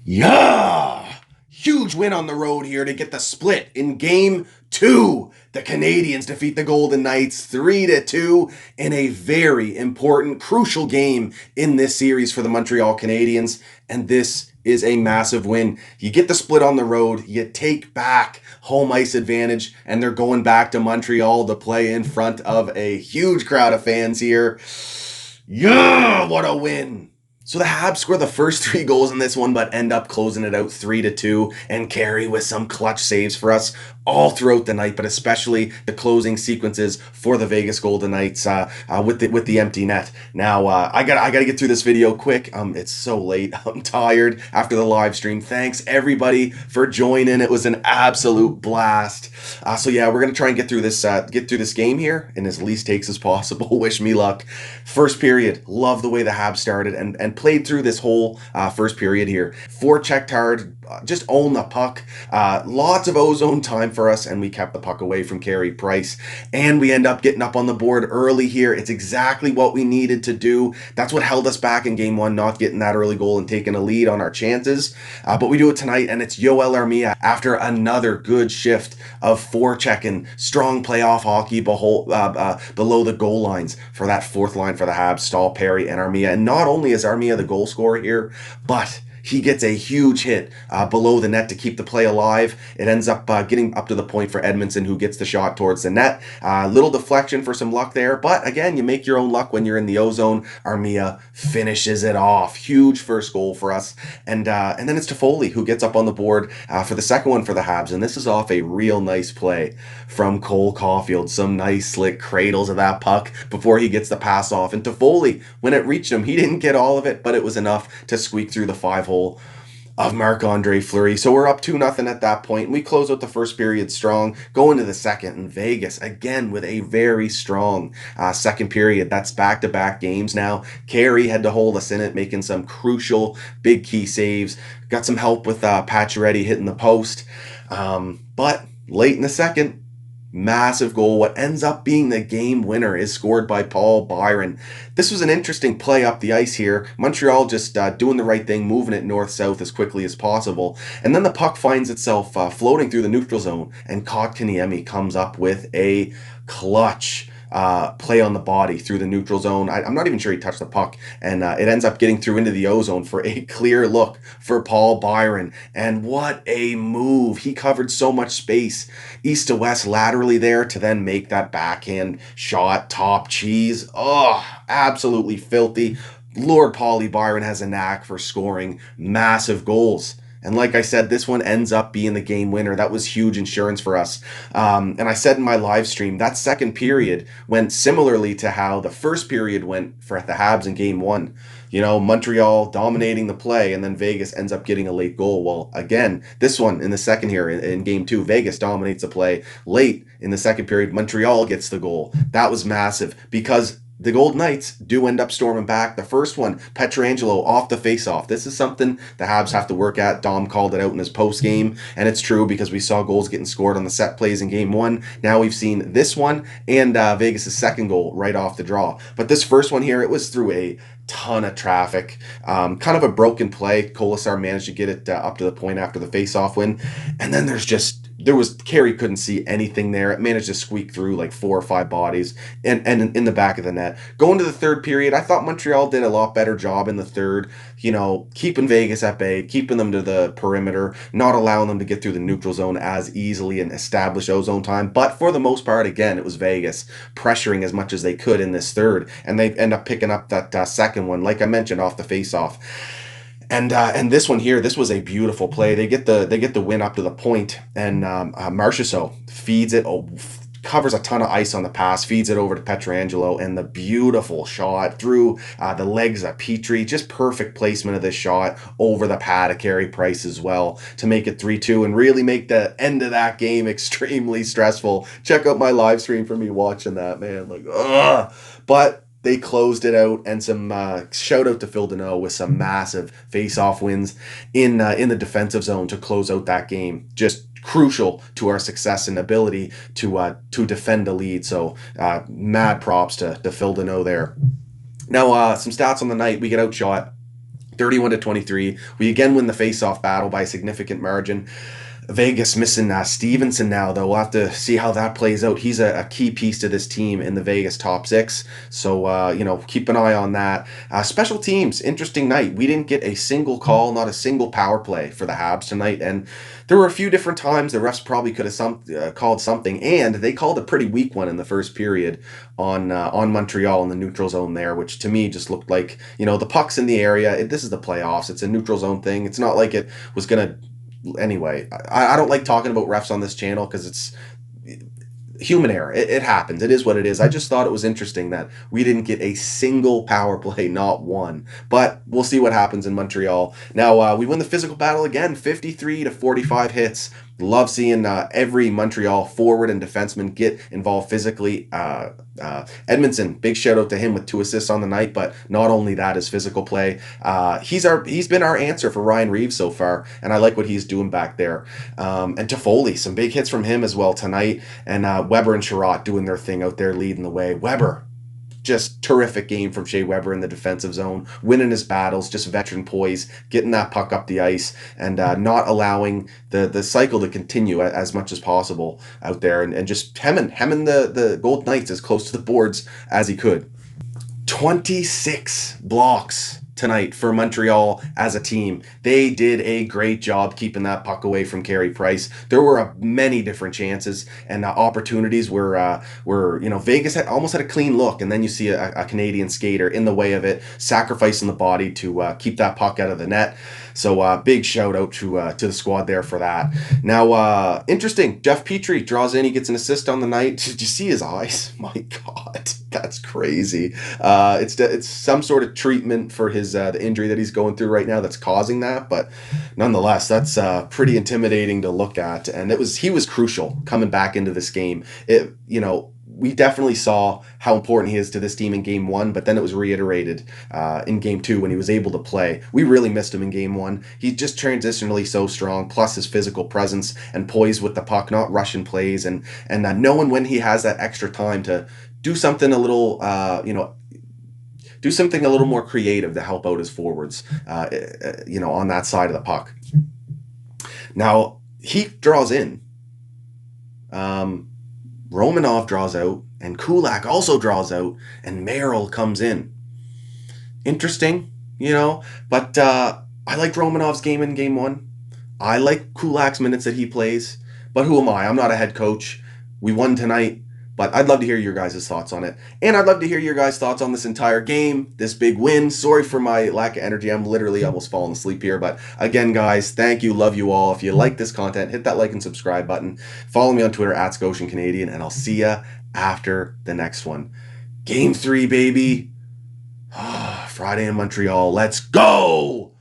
Yeah! Huge win on the road here to get the split in game two. The Canadiens defeat the Golden Knights 3-2 in a very important, crucial game in this series for the Montreal Canadiens. And this is a massive win. You get the split on the road, you take back home ice advantage, and they're going back to Montreal to play in front of a huge crowd of fans here. Yeah, what a win! So the Habs score the first three goals in this one, but end up closing it out 3-2 and carry with some clutch saves for us all throughout the night, but especially the closing sequences for the Vegas Golden Knights with the empty net. Now I gotta get through this video quick. It's so late. I'm tired after the live stream. Thanks everybody for joining. It was an absolute blast. So yeah, we're gonna try and get through this game here in as least takes as possible. Wish me luck. First period, love the way the Habs started and played through this whole first period here. Forechecked hard, just own the puck. Lots of ozone time for us, and we kept the puck away from Carey Price. And we end up getting up on the board early here. It's exactly what we needed to do. That's what held us back in game one, not getting that early goal and taking a lead on our chances. But we do it tonight, and it's Yoel Armia after another good shift of forechecking, strong playoff hockey below the goal lines for that fourth line for the Habs, Stahl, Perry, and Armia. And not only is Armia the goal scorer here, but he gets a huge hit below the net to keep the play alive. It ends up getting up to the point for Edmondson, who gets the shot towards the net. Little deflection for some luck there, but again, you make your own luck when you're in the ozone. Armia finishes it off. Huge first goal for us. And then it's Toffoli who gets up on the board for the second one for the Habs, and this is off a real nice play from Cole Caulfield. Some nice slick cradles of that puck before he gets the pass off. And Toffoli, when it reached him, he didn't get all of it, but it was enough to squeak through the 5-hole of Marc-Andre Fleury. So we're up 2-0 at that point, and we close out the first period strong, go into the second, and Vegas, again, with a very strong second period. That's back-to-back games now. Carey had to hold us in it, making some crucial, big key saves. Got some help with Pacioretty hitting the post. But late in the second, massive goal. What ends up being the game winner is scored by Paul Byron. This was an interesting play up the ice here. Montreal just doing the right thing, moving it north-south as quickly as possible. And then the puck finds itself floating through the neutral zone, and Kotkaniemi comes up with a clutch play on the body through the neutral zone. I'm not even sure he touched the puck, and it ends up getting through into the ozone for a clear look for Paul Byron. And what a move. He covered so much space east to west laterally there to then make that backhand shot, top cheese. Oh, absolutely filthy. Lord Paulie Byron has a knack for scoring massive goals. And like I said, this one ends up being the game winner. That was huge insurance for us. And I said in my live stream, that second period went similarly to how the first period went for the Habs in game one. You know, Montreal dominating the play, and then Vegas ends up getting a late goal. Well, again, this one in the second here in game two, Vegas dominates the play. Late in the second period, Montreal gets the goal. That was massive because the Golden Knights do end up storming back. The first one, Pietrangelo off the faceoff. This is something the Habs have to work at. Dom called it out in his post game, and it's true because we saw goals getting scored on the set plays in game one. Now we've seen this one and Vegas' second goal right off the draw. But this first one here, it was through a ton of traffic. Kind of a broken play. Kolasar managed to get it up to the point after the faceoff win. And then Carey couldn't see anything there. It managed to squeak through like 4 or 5 bodies and in the back of the net. Going to the third period, I thought Montreal did a lot better job in the third, keeping Vegas at bay, keeping them to the perimeter, not allowing them to get through the neutral zone as easily and establish ozone time. But for the most part, again, it was Vegas pressuring as much as they could in this third, and they end up picking up that second one, like I mentioned, off the faceoff. And this one here, this was a beautiful play. They get the win up to the point, and Marchessault feeds it, covers a ton of ice on the pass, feeds it over to Pietrangelo, and the beautiful shot through the legs of Petrie. Just perfect placement of this shot over the pad of Carey Price as well to make it 3-2 and really make the end of that game extremely stressful. Check out my live stream for me watching that, man. But they closed it out, and some shout out to Phil Deneau with some massive face-off wins in the defensive zone to close out that game. Just crucial to our success and ability to defend a lead. So mad props to Phil Deneau there. Now some stats on the night. We get outshot 31-23. We again win the face-off battle by a significant margin. Vegas missing Stevenson now, though. We'll have to see how that plays out. He's a key piece to this team in the Vegas top six. So, keep an eye on that. Special teams, interesting night. We didn't get a single call, not a single power play for the Habs tonight. And there were a few different times the refs probably could have called something. And they called a pretty weak one in the first period on Montreal in the neutral zone there, which to me just looked like, the puck's in the area. This is the playoffs. It's a neutral zone thing. It's not like it was going to. Anyway, I don't like talking about refs on this channel because it's human error. It happens. It is what it is. I just thought it was interesting that we didn't get a single power play, not one. But we'll see what happens in Montreal. Now, we win the physical battle again, 53-45 hits. Love seeing every Montreal forward and defenseman get involved physically. Edmondson, big shout out to him with 2 assists on the night, but not only that, his physical play. He's been our answer for Ryan Reeves so far, and I like what he's doing back there. And Toffoli, some big hits from him as well tonight, and Weber and Sherratt doing their thing out there leading the way. Weber, just terrific game from Shea Weber in the defensive zone, winning his battles, just veteran poise, getting that puck up the ice, and not allowing the cycle to continue as much as possible out there, and just hemming the Gold Knights as close to the boards as he could. 26 blocks tonight for Montreal as a team. They did a great job keeping that puck away from Carey Price. There were many different chances and opportunities where Vegas almost had a clean look, and then you see a Canadian skater in the way of it, sacrificing the body to keep that puck out of the net. So big shout out to the squad there for that. Now, interesting, Jeff Petrie draws in, he gets an assist on the night. Did you see his eyes? My God, that's crazy. It's some sort of treatment for his the injury that he's going through right now that's causing that, but nonetheless, that's pretty intimidating to look at. And he was crucial coming back into this game. We definitely saw how important he is to this team in game 1, but then it was reiterated in game 2 when he was able to play. We really missed him in game 1. He's just transitionally so strong, plus his physical presence and poise with the puck, not rushing plays, and knowing when he has that extra time to do something a little, do something a little more creative to help out his forwards, on that side of the puck. Now, he draws in. Romanov draws out, and Kulak also draws out, and Merrill comes in. Interesting, but I liked Romanov's game in game 1. I like Kulak's minutes that he plays, but who am I? I'm not a head coach. We won tonight, but I'd love to hear your guys' thoughts on it. And I'd love to hear your guys' thoughts on this entire game, this big win. Sorry for my lack of energy. I'm literally almost falling asleep here. But again, guys, thank you. Love you all. If you like this content, hit that like and subscribe button. Follow me on Twitter @ScotianCanadian, and I'll see ya after the next one. Game 3, baby. Friday in Montreal. Let's go!